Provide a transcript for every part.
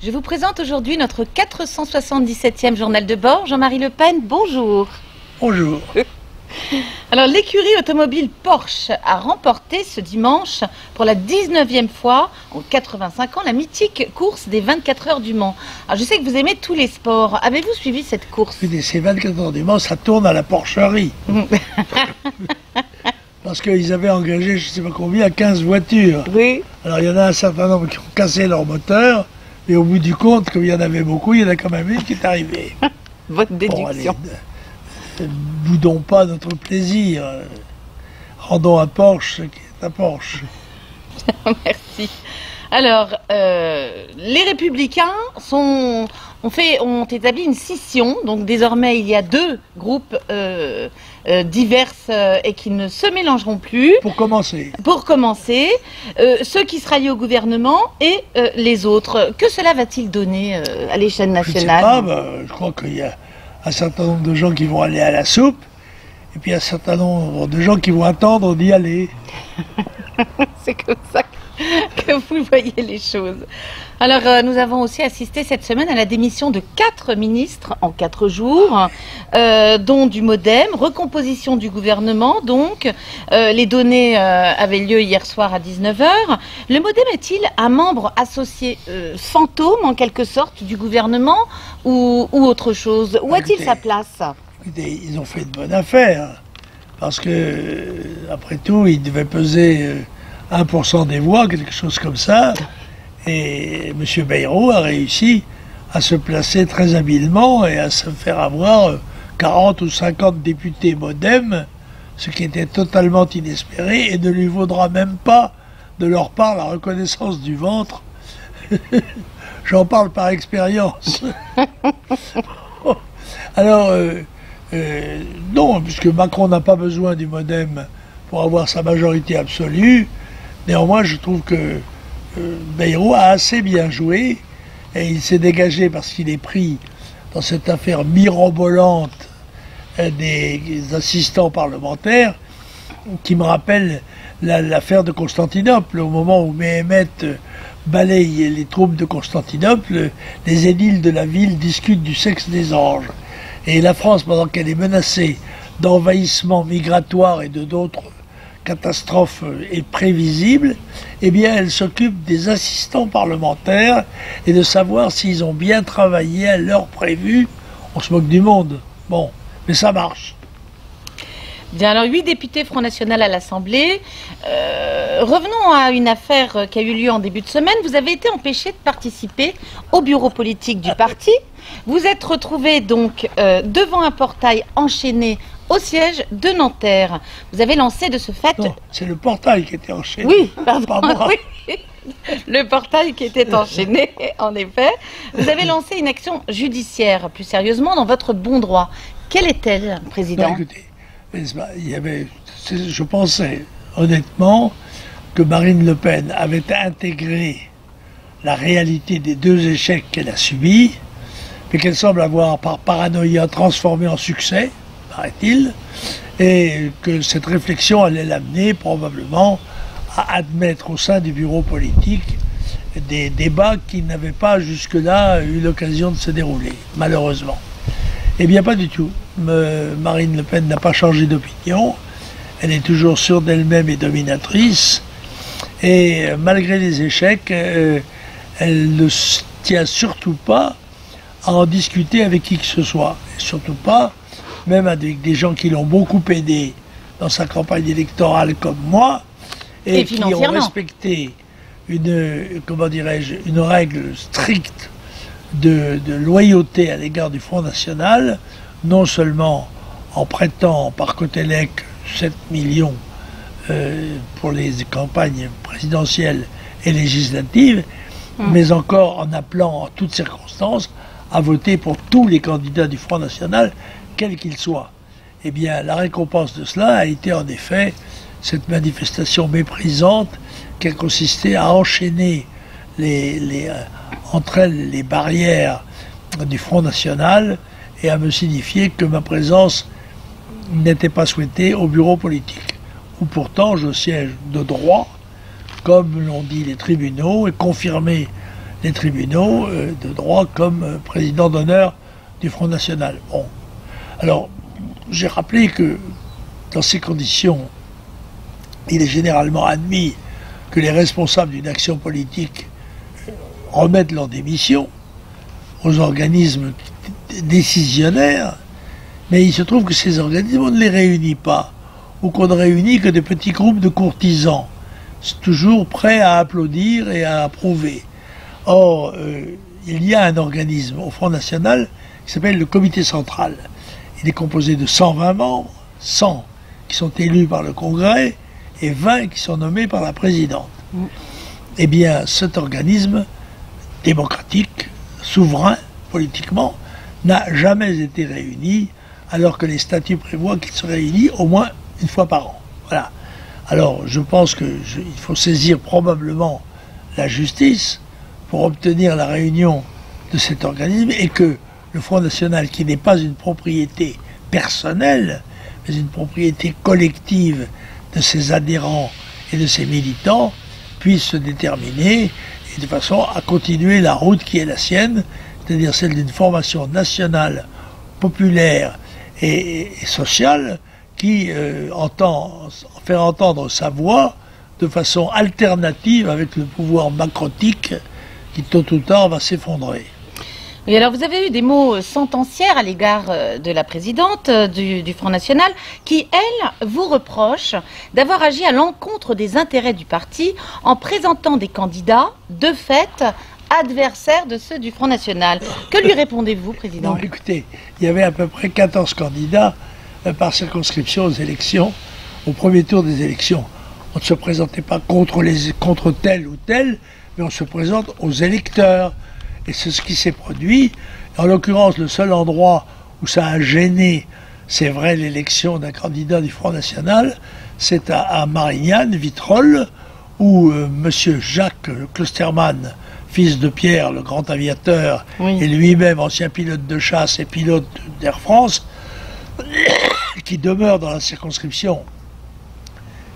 Je vous présente aujourd'hui notre 477e journal de bord. Jean-Marie Le Pen, bonjour. Bonjour. Alors, l'écurie automobile Porsche a remporté ce dimanche, pour la 19e fois en 85 ans, la mythique course des 24 heures du Mans. Alors, je sais que vous aimez tous les sports. Avez-vous suivi cette course? Ces 24 heures du Mans, ça tourne à la porcherie. Parce qu'ils avaient engagé, je ne sais pas combien, 15 voitures. Oui. Alors, il y en a un certain nombre qui ont cassé leur moteur, mais au bout du compte, comme il y en avait beaucoup, il y en a quand même une qui est arrivée. Votre déduction. Bon, allez, ne boudons pas notre plaisir. Rendons à Porsche ce qui est à Porsche. Merci. Alors, les Républicains ont établi une scission. Donc, désormais, il y a deux groupes divers et qui ne se mélangeront plus. Pour commencer. Pour commencer, ceux qui se rallient au gouvernement et les autres. Que cela va-t-il donner à l'échelle nationale? Je ne sais pas, je crois qu'il y a un certain nombre de gens qui vont aller à la soupe, et puis un certain nombre de gens qui vont attendre d'y aller. C'est comme ça que vous voyez les choses. Alors, nous avons aussi assisté cette semaine à la démission de 4 ministres en 4 jours, dont du MoDem, recomposition du gouvernement, donc. Les données avaient lieu hier soir à 19 h. Le MoDem est-il un membre associé fantôme, en quelque sorte, du gouvernement ou autre chose? Où a-t-il sa place? Écoutez, ils ont fait une bonne affaire, parce que, après tout, ils devaient peser 1% des voix, quelque chose comme ça. Et M. Bayrou a réussi à se placer très habilement et à se faire avoir 40 ou 50 députés MoDem, ce qui était totalement inespéré et ne lui vaudra même pas de leur part la reconnaissance du ventre. J'en parle par expérience. Alors, non, puisque Macron n'a pas besoin du MoDem pour avoir sa majorité absolue, néanmoins je trouve que Bayrou a assez bien joué et il s'est dégagé parce qu'il est pris dans cette affaire mirobolante des assistants parlementaires qui me rappelle l'affaire de Constantinople. Au moment où Méhémet balaye les troupes de Constantinople, les édiles de la ville discutent du sexe des anges. Et la France, pendant qu'elle est menacée d'envahissement migratoire et de d'autres catastrophes prévisibles, eh bien, elle s'occupe des assistants parlementaires et de savoir s'ils ont bien travaillé à l'heure prévue. On se moque du monde. Bon, mais ça marche. Bien, alors 8 députés Front National à l'Assemblée. Revenons à une affaire qui a eu lieu en début de semaine. Vous avez été empêché de participer au bureau politique du parti. Vous êtes retrouvé donc devant un portail enchaîné au siège de Nanterre. Vous avez lancé de ce fait... Non, c'est le portail qui était enchaîné. Oui, pardon. Pas moi. Oui. Le portail qui était enchaîné, en effet. Vous avez lancé une action judiciaire, plus sérieusement, dans votre bon droit. Quelle est-elle, Président? Non, écoutez, il y avait, je pensais honnêtement que Marine Le Pen avait intégré la réalité des deux échecs qu'elle a subis, mais qu'elle semble avoir, par paranoïa, transformé en succès, paraît-il, et que cette réflexion allait l'amener probablement à admettre au sein du bureau politique des débats qui n'avaient pas jusque-là eu l'occasion de se dérouler, malheureusement. Eh bien, pas du tout. Marine Le Pen n'a pas changé d'opinion. Elle est toujours sûre d'elle-même et dominatrice. Et malgré les échecs, elle ne tient surtout pas à en discuter avec qui que ce soit. Et surtout pas, même avec des gens qui l'ont beaucoup aidé dans sa campagne électorale comme moi, et qui ont respecté comment dirais-je, une règle stricte de loyauté à l'égard du Front National, non seulement en prêtant par Cotelec 7 millions pour les campagnes présidentielles et législatives, mais encore en appelant en toutes circonstances à voter pour tous les candidats du Front National, quels qu'ils soient. Eh bien, la récompense de cela a été en effet cette manifestation méprisante qui a consisté à enchaîner entre elles les barrières du Front National et à me signifier que ma présence n'était pas souhaitée au bureau politique, où pourtant je siège de droit, comme l'ont dit les tribunaux, et confirmé les tribunaux de droit comme président d'honneur du Front National. Bon. Alors, j'ai rappelé que dans ces conditions, il est généralement admis que les responsables d'une action politique remettent leur démission aux organismes décisionnaires, mais il se trouve que ces organismes, on ne les réunit pas, ou qu'on ne réunit que des petits groupes de courtisans, toujours prêts à applaudir et à approuver. Or, il y a un organisme au Front National qui s'appelle le Comité Central. Il est composé de 120 membres, 100 qui sont élus par le Congrès et 20 qui sont nommés par la présidente. Eh bien, cet organisme démocratique, souverain, politiquement, n'a jamais été réuni, alors que les statuts prévoient qu'il se réunit au moins une fois par an. Voilà. Alors, je pense qu'il faut saisir probablement la justice pour obtenir la réunion de cet organisme et que le Front National, qui n'est pas une propriété personnelle, mais une propriété collective de ses adhérents et de ses militants, puisse se déterminer et de façon à continuer la route qui est la sienne, c'est-à-dire celle d'une formation nationale, populaire et sociale qui entend faire entendre sa voix de façon alternative avec le pouvoir macrotique qui tôt ou tard va s'effondrer. Oui, alors vous avez eu des mots sentenciaires à l'égard de la présidente du Front National qui, elle, vous reproche d'avoir agi à l'encontre des intérêts du parti en présentant des candidats, de fait, adversaires de ceux du Front National. Que lui répondez-vous, Président? Non, écoutez, il y avait à peu près 14 candidats par circonscription aux élections, au premier tour des élections. On ne se présentait pas contre tel ou tel, mais on se présente aux électeurs. Et c'est ce qui s'est produit. En l'occurrence, le seul endroit où ça a gêné, c'est vrai, l'élection d'un candidat du Front National, c'est à Marignane, Vitrolles, où M. Jacques Klostermann, fils de Pierre, le grand aviateur, oui, et lui-même ancien pilote de chasse et pilote d'Air France, qui demeure dans la circonscription,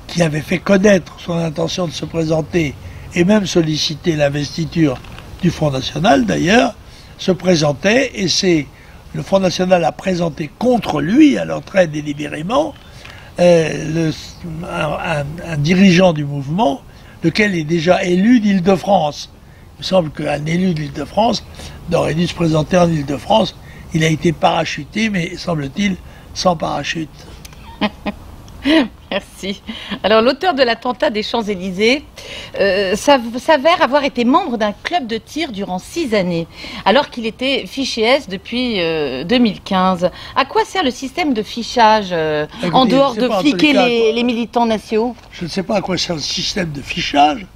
qui avait fait connaître son intention de se présenter et même solliciter l'investiture du Front National d'ailleurs, se présentait, et le Front National a présenté contre lui, alors très délibérément, un dirigeant du mouvement, lequel est déjà élu d'Île-de-France. Il me semble qu'un élu d'Île-de-France aurait dû se présenter en Île-de-France. Il a été parachuté, mais semble-t-il sans parachute. Merci. Alors, l'auteur de l'attentat des Champs-Élysées s'avère avoir été membre d'un club de tir durant 6 années, alors qu'il était fiché S depuis 2015. À quoi sert le système de fichage, en dehors de fliquer les militants nationaux? Je ne sais pas à quoi sert le système de fichage,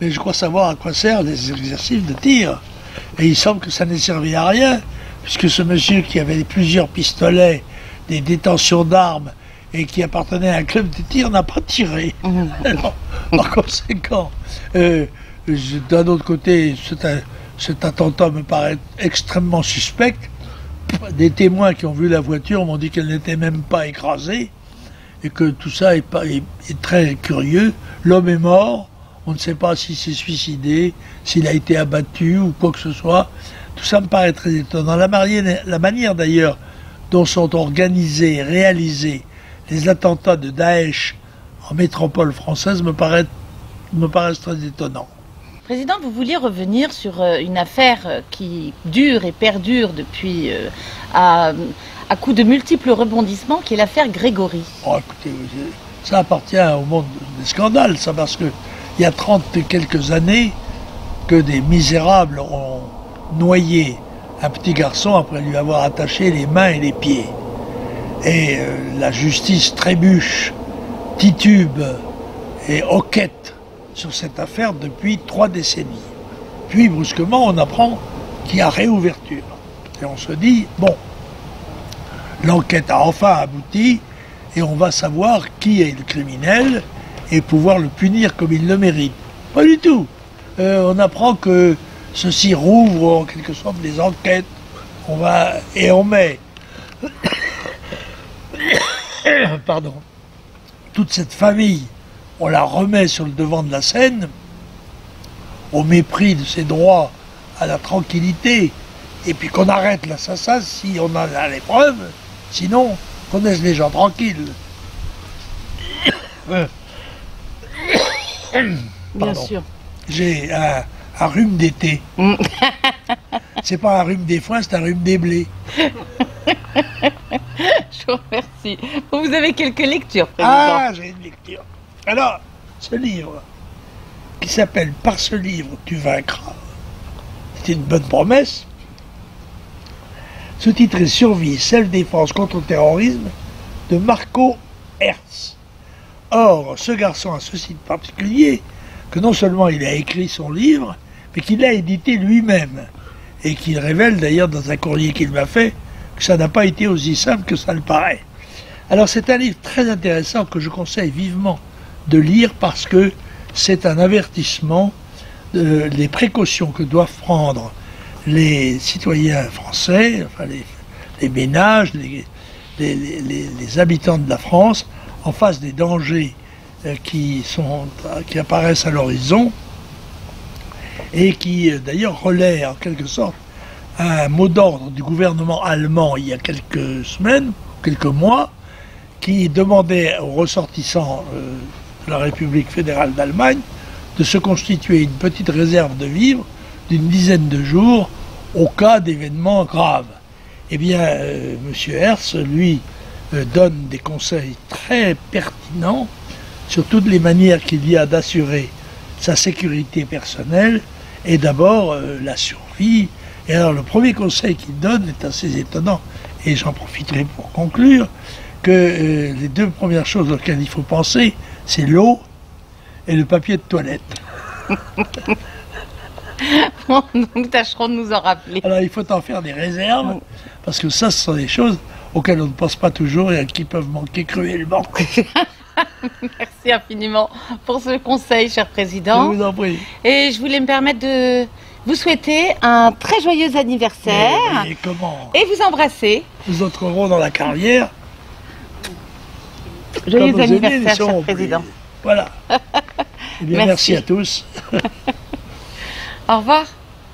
mais je crois savoir à quoi servent les exercices de tir. Et il semble que ça n'ait servi à rien, puisque ce monsieur qui avait plusieurs pistolets, des détentions d'armes, et qui appartenait à un club de tir, n'a pas tiré. Alors, par conséquent, d'un autre côté, cet attentat me paraît extrêmement suspect. Des témoins qui ont vu la voiture m'ont dit qu'elle n'était même pas écrasée, et que tout ça est très curieux. L'homme est mort, on ne sait pas s'il s'est suicidé, s'il a été abattu ou quoi que ce soit. Tout ça me paraît très étonnant. La manière d'ailleurs dont sont organisés et réalisés les attentats de Daesh en métropole française me paraissent très étonnants. Président, vous vouliez revenir sur une affaire qui dure et perdure depuis à coup de multiples rebondissements, qui est l'affaire Grégory. Oh, écoutez, ça appartient au monde des scandales, ça, parce que il y a 30 et quelques années que des misérables ont noyé un petit garçon après lui avoir attaché les mains et les pieds. Et la justice trébuche, titube et hoquette sur cette affaire depuis 3 décennies. Puis brusquement, on apprend qu'il y a réouverture. Et on se dit, bon, l'enquête a enfin abouti et on va savoir qui est le criminel et pouvoir le punir comme il le mérite. Pas du tout. On apprend que ceci rouvre en quelque sorte les enquêtes. On met pardon, toute cette famille, on la remet sur le devant de la scène, au mépris de ses droits à la tranquillité, et puis qu'on arrête l'assassin si on en a les preuves, sinon qu'on laisse les gens tranquilles. Bien sûr. J'ai un rhume d'été. C'est pas un rhume des foins, c'est un rhume des blés. Je vous remercie. Bon, vous avez quelques lectures, Président. Ah, j'ai une lecture. Alors, ce livre, qui s'appelle « Par ce livre, tu vaincras », c'est une bonne promesse. Ce titre est « Survie, self-défense contre le terrorisme » de Marco Hertz. Or, ce garçon a ceci de particulier que non seulement il a écrit son livre, mais qu'il l'a édité lui-même. Et qu'il révèle d'ailleurs dans un courrier qu'il m'a fait que ça n'a pas été aussi simple que ça le paraît. Alors c'est un livre très intéressant que je conseille vivement de lire parce que c'est un avertissement des précautions que doivent prendre les citoyens français, enfin les ménages, les habitants de la France en face des dangers qui apparaissent à l'horizon et qui d'ailleurs relaient en quelque sorte un mot d'ordre du gouvernement allemand il y a quelques semaines, quelques mois, qui demandait aux ressortissants de la République fédérale d'Allemagne de se constituer une petite réserve de vivres d'une dizaine de jours au cas d'événements graves. Eh bien, M. Hertz, lui, donne des conseils très pertinents sur toutes les manières qu'il y a d'assurer sa sécurité personnelle et d'abord la survie. Et alors le premier conseil qu'il donne est assez étonnant, et j'en profiterai pour conclure, que les deux premières choses auxquelles il faut penser, c'est l'eau et le papier de toilette. Bon, nous tâcherons de nous en rappeler. Alors il faut en faire des réserves, parce que ça, ce sont des choses auxquelles on ne pense pas toujours et qui peuvent manquer cruellement. Merci infiniment pour ce conseil, cher Président. Je vous en prie. Et je voulais me permettre de vous souhaiter un très joyeux anniversaire. Mais comment et vous embrasser. Nous entrerons dans la carrière. Joyeux Comme nos aînés anniversaire, ne seront cher plus. Président. Voilà. Eh bien, merci à tous. Au revoir.